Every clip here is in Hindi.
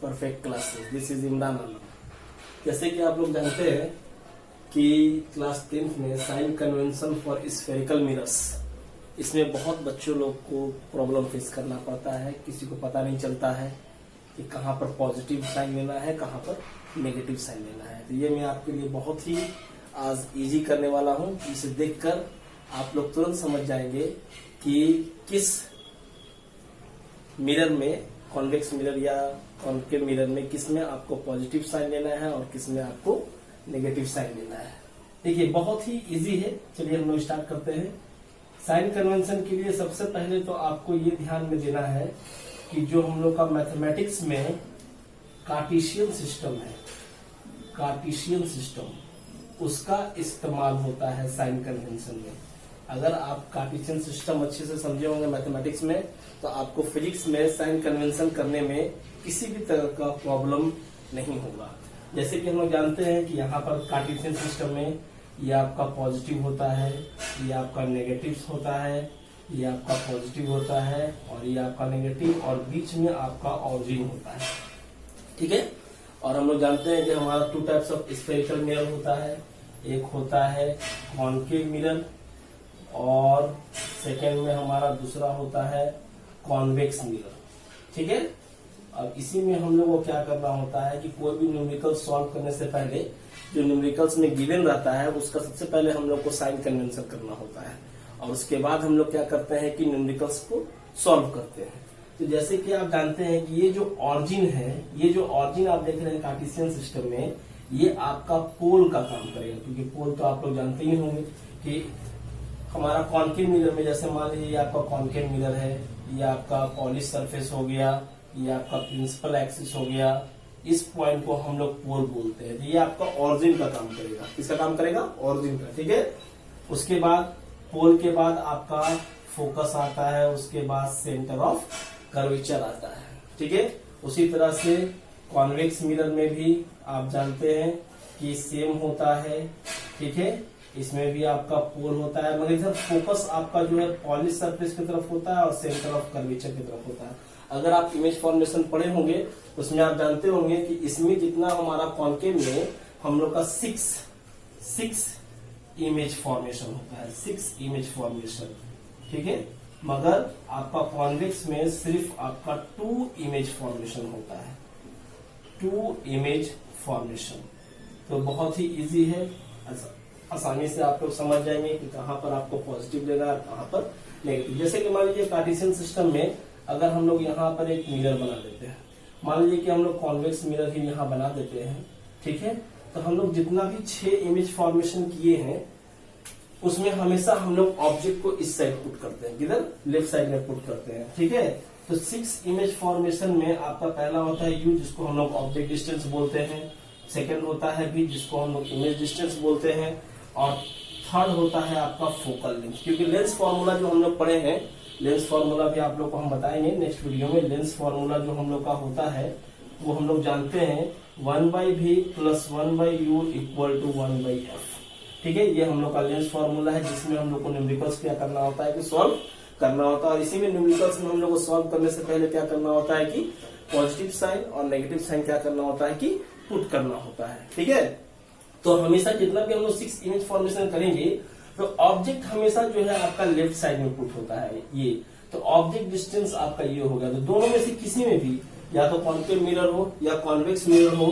Perfect classes. This is Imran Alam. जैसे कि आप लोग जानते हैं कि क्लास 10th में sign convention for spherical mirrors, इसमें बहुत बच्चों लोग को प्रॉब्लम फेस करना पड़ता है। किसी को पता नहीं चलता है कि कहाँ पर पॉजिटिव साइन लेना है, कहाँ पर नेगेटिव साइन लेना है। तो ये मैं आपके लिए बहुत ही आज इजी करने वाला हूँ। इसे देखकर आप लोग तुरंत समझ जाएंगे कि किस मिरर में, कॉन्वेक्स मिरर या कॉन्केव मिरर में, किस में आपको पॉजिटिव साइन लेना है और किस में आपको नेगेटिव साइन लेना है। देखिए बहुत ही इजी है। चलिए हम लोग स्टार्ट करते हैं। साइन कन्वेंशन के लिए सबसे पहले तो आपको ये ध्यान में देना है कि जो हम लोग का मैथमेटिक्स में कार्टेशियन सिस्टम है, कार्टेशियन सिस्टम, उसका इस्तेमाल होता है साइन कन्वेंशन में। अगर आप कार्टेशियन सिस्टम अच्छे से समझे होंगे मैथमेटिक्स में, तो आपको फिजिक्स में साइन कन्वेंशन करने में किसी भी तरह का प्रॉब्लम नहीं होगा। जैसे कि हम लोग जानते हैं कि यहाँ पर कार्टेशियन सिस्टम में ये आपका पॉजिटिव होता है, ये आपका नेगेटिव होता है, ये आपका पॉजिटिव होता है और ये आपका नेगेटिव, और बीच में आपका ऑरिजिन होता है। ठीक है। और हम लोग जानते हैं कि हमारा 2 टाइप्स ऑफ स्फेरिकल मिरर होता है। एक होता है कॉन्केव मिरर और सेकेंड में हमारा दूसरा होता है कॉन्वेक्स मिरर। ठीक है। अब इसी में हम लोग को क्या करना होता है कि कोई भी न्यूमेरिकल सॉल्व करने से पहले जो न्यूमेरिकल्स में गिवन रहता है उसका सबसे पहले हम लोग को साइन कन्वेंशन करना होता है, और उसके बाद हम लोग क्या करते हैं कि न्यूमेरिकल्स को सॉल्व करते हैं। तो जैसे कि आप जानते हैं कि ये जो ऑरिजिन है, ये जो ऑरिजिन आप देख रहे हैं कार्टेशियन सिस्टम में, ये आपका पोल का काम करेगा। क्योंकि पोल तो आप लोग जानते ही होंगे कि हमारा कॉन्केव मिरर में, जैसे मान लीजिए आपका कॉन्केव मिरर है, ये आपका पॉलिश सरफेस हो गया, ये आपका प्रिंसिपल एक्सिस हो गया, इस पॉइंट को हम लोग पोल बोलते हैं। ये आपका ऑरिजिन का काम करेगा। किसका काम करेगा? ऑरिजिन का। ठीक है। उसके बाद पोल के बाद आपका फोकस आता है, उसके बाद सेंटर ऑफ कर्वेचर आता है। ठीक है। उसी तरह से कॉन्वेक्स मिरर में भी आप जानते हैं कि सेम होता है। ठीक है। इसमें भी आपका पोल होता है, मगर इधर फोकस आपका जो है पॉलिश सरफेस की तरफ होता है और सेंटर ऑफ कर्वेचर की तरफ होता है। अगर आप इमेज फॉर्मेशन पढ़े होंगे उसमें आप जानते होंगे कि इसमें जितना हमारा कॉन्केव में हम लोग का 6 इमेज फॉर्मेशन होता है, 6 इमेज फॉर्मेशन। ठीक है। मगर आपका कॉन्वेक्स में सिर्फ आपका 2 इमेज फॉर्मेशन होता है, 2 इमेज फॉर्मेशन। तो बहुत ही इजी है, आसानी से आप लोग समझ जाएंगे कि कहाँ पर आपको पॉजिटिव लेना है और कहाँ पर नेगेटिव। जैसे कि मान लीजिए कार्टेशियन सिस्टम में अगर हम लोग यहाँ पर एक मिरर बना देते हैं, मान लीजिए कि हम लोग कॉन्वेक्स मिरर ही यहाँ बना देते हैं। ठीक है। तो हम लोग जितना भी 6 इमेज फॉर्मेशन किए हैं उसमें हमेशा हम लोग ऑब्जेक्ट को इस साइड पुट करते हैं, किधर? लेफ्ट साइड में पुट करते हैं। ठीक है। तो 6 इमेज फॉर्मेशन में आपका पहला होता है यू, जिसको हम लोग ऑब्जेक्ट डिस्टेंस बोलते हैं। सेकेंड होता है बी, जिसको हम लोग इमेज डिस्टेंस बोलते हैं। और थर्ड होता है आपका फोकल लेंथ। क्योंकि लेंस फॉर्मूला जो हम लोग पढ़े हैं, लेंस फॉर्मूला भी आप लोग को हम बताएंगे नेक्स्ट वीडियो में। लेंस फॉर्मूला जो हम लोग का होता है वो हम लोग जानते हैं 1/v + 1/u = 1/f। ठीक है। ये हम लोग का लेंस फॉर्मूला है, जिसमें हम लोग को न्यूमेरिकल्स क्या करना होता है कि सॉल्व करना होता है। और इसी में न्यूमेरिकल्स में हम लोग को सॉल्व करने से पहले क्या करना होता है कि पॉजिटिव साइन और नेगेटिव साइन क्या करना होता है कि पुट करना होता है। ठीक है। तो हमेशा जितना भी हम लोग 6 इमेज फॉर्मेशन करेंगे तो ऑब्जेक्ट हमेशा जो है आपका लेफ्ट साइड में पुट होता है। ये तो ऑब्जेक्ट डिस्टेंस आपका ये हो गया। तो दोनों में से किसी में भी, या तो कॉन्केव मिरर हो या कॉन्वेक्स मिरर हो,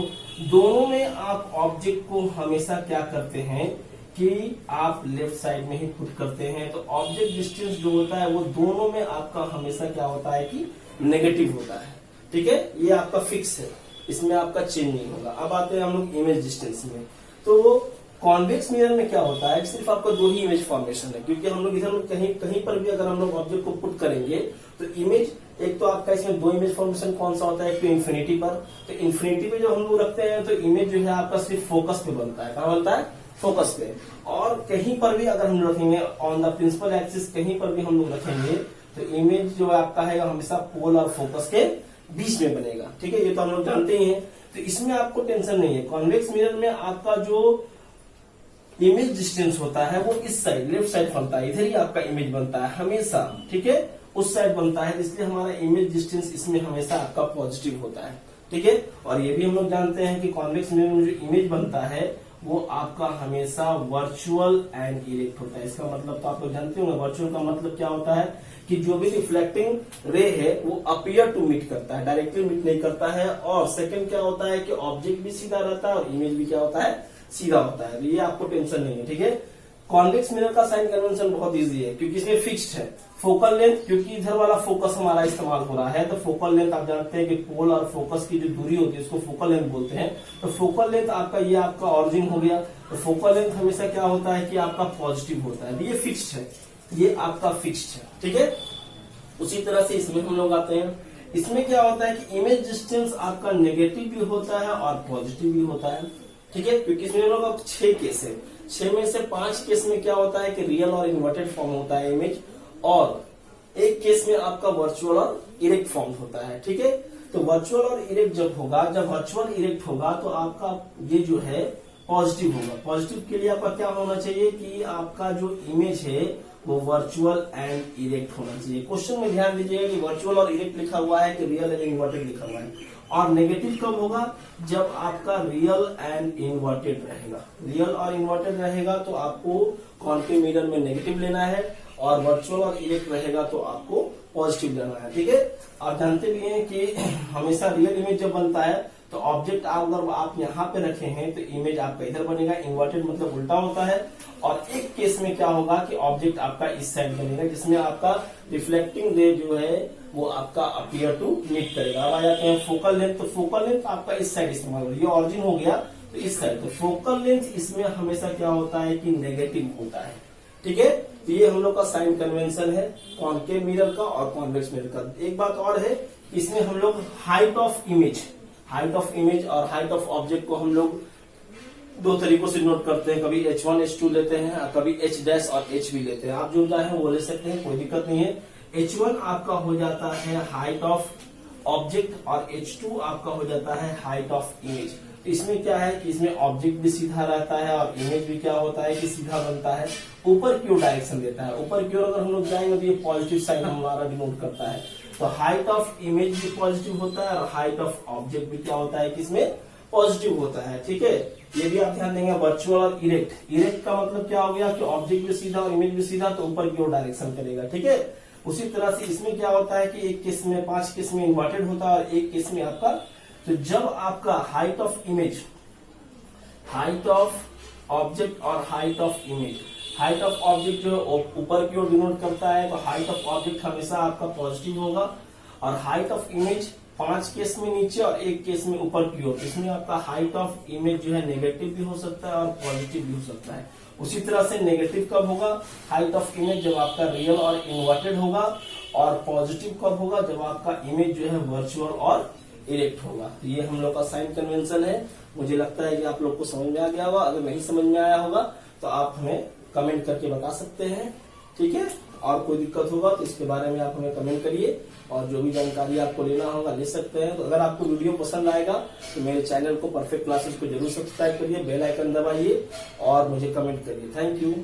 दोनों में आप ऑब्जेक्ट को हमेशा क्या करते हैं कि आप लेफ्ट साइड में ही पुट करते हैं। तो ऑब्जेक्ट डिस्टेंस जो होता है वो दोनों में आपका हमेशा क्या होता है कि नेगेटिव होता है। ठीक है। ये आपका फिक्स है, इसमें आपका चेंज नहीं होगा। अब आते हैं हम लोग इमेज डिस्टेंस में। तो कॉन्वेक्स मिरर में क्या होता है, सिर्फ आपका 2 ही इमेज फॉर्मेशन है। क्योंकि हम लोग इधर कहीं पर भी अगर हम लोग ऑब्जेक्ट को पुट करेंगे तो इमेज, एक तो आपका इसमें 2 इमेज फॉर्मेशन कौन सा होता है, एक तो इन्फिनिटी पर। तो इन्फिनिटी पे जो हम लोग रखते हैं तो इमेज जो है आपका सिर्फ फोकस पे बनता है। कहाँ बनता है? फोकस पे। और कहीं पर भी अगर हम रखेंगे ऑन द प्रिंसिपल एक्सिस, कहीं पर भी हम लोग रखेंगे तो इमेज जो आपका है हमेशा पोल और फोकस के बीच में बनेगा। ठीक है। ये तो हम लोग जानते ही हैं। तो इसमें आपको टेंशन नहीं है। कॉन्वेक्स मिरर में आपका जो इमेज डिस्टेंस होता है वो इस साइड, लेफ्ट साइड बनता है। इधर ही आपका इमेज बनता है हमेशा। ठीक है। उस साइड बनता है, इसलिए हमारा इमेज डिस्टेंस इसमें हमेशा आपका पॉजिटिव होता है। ठीक है। और ये भी हम लोग जानते हैं कि कॉन्वेक्स मिरर में जो इमेज बनता है वो आपका हमेशा वर्चुअल एंड इरेक्ट होता है। इसका मतलब तो आप लोग जानते होंगे, वर्चुअल का मतलब क्या होता है कि जो भी रिफ्लेक्टिंग रे है वो अपीयर टू मीट करता है, डायरेक्टली मीट नहीं करता है। और सेकंड क्या होता है कि ऑब्जेक्ट भी सीधा रहता है और इमेज भी क्या होता है, सीधा होता है। तो ये आपको टेंशन नहीं है, ठीक है। कॉन्वेक्स मिरर का साइन कन्वेंशन बहुत इजी है क्योंकि इसमें फिक्स्ड है। फोकल लेंथ, क्योंकि इधर वाला फोकस हमारा इस्तेमाल हो रहा है, तो फोकल लेंथ आप जानते हैं कि पोल और फोकस की जो दूरी होती है उसको फोकल लेंथ बोलते हैं। तो फोकल लेंथ आपका, ये आपका ऑरिजिन हो गया। तो फोकल लेंथ हमेशा क्या होता है कि आपका पॉजिटिव होता है, ये फिक्स्ड है, ये आपका फिक्स्ड है, ठीक है। उसी तरह से इसमें हम लोग आते हैं। इसमें क्या होता है कि इमेज डिस्टेंस आपका नेगेटिव भी होता है और पॉजिटिव भी होता है, ठीक है। क्योंकि इसमें लोग अब 6 केस है, 6 में से 5 केस में क्या होता है कि रियल और इन्वर्टेड फॉर्म होता है इमेज, और एक केस में आपका वर्चुअल और इरेक्ट फॉर्म होता है, ठीक है। तो वर्चुअल और इरेक्ट जब होगा, जब वर्चुअल इरेक्ट होगा तो आपका ये जो है पॉजिटिव होगा। पॉजिटिव के लिए आपका क्या होना चाहिए कि आपका जो इमेज है वो वर्चुअल एंड इरेक्ट होना चाहिए। क्वेश्चन में ध्यान दीजिएगा कि वर्चुअल और इरेक्ट लिखा हुआ है कि रियल एंड इन्वर्टेड लिखा हुआ है। और नेगेटिव कब होगा, जब आपका रियल एंड इन्वर्टेड रहेगा। रियल और इन्वर्टेड रहेगा तो आपको कॉन्केव मिरर में नेगेटिव लेना है, और वर्चुअल और इरेक्ट रहेगा तो आपको पॉजिटिव लेना है, ठीक है। आप जानते भी हैं कि हमेशा रियल इमेज जब बनता है तो ऑब्जेक्ट अगर आप यहाँ पे रखे हैं तो इमेज आपका इधर बनेगा, इन्वर्टेड मतलब उल्टा होता है। और एक केस में क्या होगा कि ऑब्जेक्ट आपका इस साइड बनेगा, जिसमें आपका रिफ्लेक्टिंग रे जो है वो आपका अपीयर टू मीट करेगा। अब आ जाते हैं फोकल लेंथ। तो फोकल लेंथ आपका इस साइड इस्तेमाल होगा, ये ऑरिजिन हो गया तो इस साइड। तो फोकल लेंथ इसमें हमेशा क्या होता है कि नेगेटिव होता है, ठीक है। तो ये हम लोग का साइन कन्वेंशन है कॉन्केव मिरर का और कॉन्वेक्स मिरर का। एक बात और है, इसमें हम लोग हाइट ऑफ इमेज और हाइट ऑफ ऑब्जेक्ट को हम लोग 2 तरीकों से नोट करते हैं। कभी H1 H2 लेते हैं और कभी H डैश और H भी लेते हैं। आप जो चाहे वो ले सकते हैं, कोई दिक्कत नहीं है। H1 आपका हो जाता है हाइट ऑफ ऑब्जेक्ट और H2 आपका हो जाता है हाइट ऑफ इमेज। तो इसमें क्या है कि इसमें ऑब्जेक्ट भी सीधा रहता है और इमेज भी क्या होता है कि सीधा बनता है, ऊपर की ओर डायरेक्शन देता है। ऊपर की ओर अगर हम लोग जाएंगे तो ये पॉजिटिव साइन हमारा डिनोट करता है। तो हाइट ऑफ इमेज भी पॉजिटिव होता है और हाइट ऑफ ऑब्जेक्ट भी क्या होता है कि इसमें पॉजिटिव होता है, ठीक है। ये भी आप ध्यान देंगे। वर्चुअल और इरेक्ट का मतलब क्या हो गया कि ऑब्जेक्ट भी सीधा और इमेज भी सीधा, तो ऊपर की ओर डायरेक्शन करेगा, ठीक है। उसी तरह से इसमें क्या होता है कि एक केस में 5 केस में इन्वर्टेड होता है और एक केस में आपका, तो जब आपका height of image, height of object और height of image, height of object जो ऊपर की ओर डिनोट करता है तो हाइट ऑफ ऑब्जेक्ट हमेशा आपका पॉजिटिव होगा, और हाइट ऑफ इमेज 5 केस में नीचे और एक केस में ऊपर की ओर। इसमें आपका हाइट ऑफ इमेज जो है नेगेटिव भी हो सकता है और पॉजिटिव भी हो सकता है। उसी तरह से नेगेटिव कब होगा, हाइट ऑफ इमेज जब आपका रियल और इन्वर्टेड होगा, और पॉजिटिव कब होगा जब आपका इमेज जो है वर्चुअल और इरेक्ट होगा। तो ये हम लोग का साइन कन्वेंशन है। मुझे लगता है कि आप लोग को समझ में आ गया होगा। अगर नहीं समझ में आया होगा तो आप हमें कमेंट करके बता सकते हैं, ठीक है। और कोई दिक्कत होगा तो इसके बारे में आप हमें कमेंट करिए, और जो भी जानकारी आपको लेना होगा ले सकते हैं। तो अगर आपको वीडियो पसंद आएगा तो मेरे चैनल को परफेक्ट क्लासेस को जरूर सब्सक्राइब करिए, बेल आइकन दबाइए और मुझे कमेंट करिए। Thank you.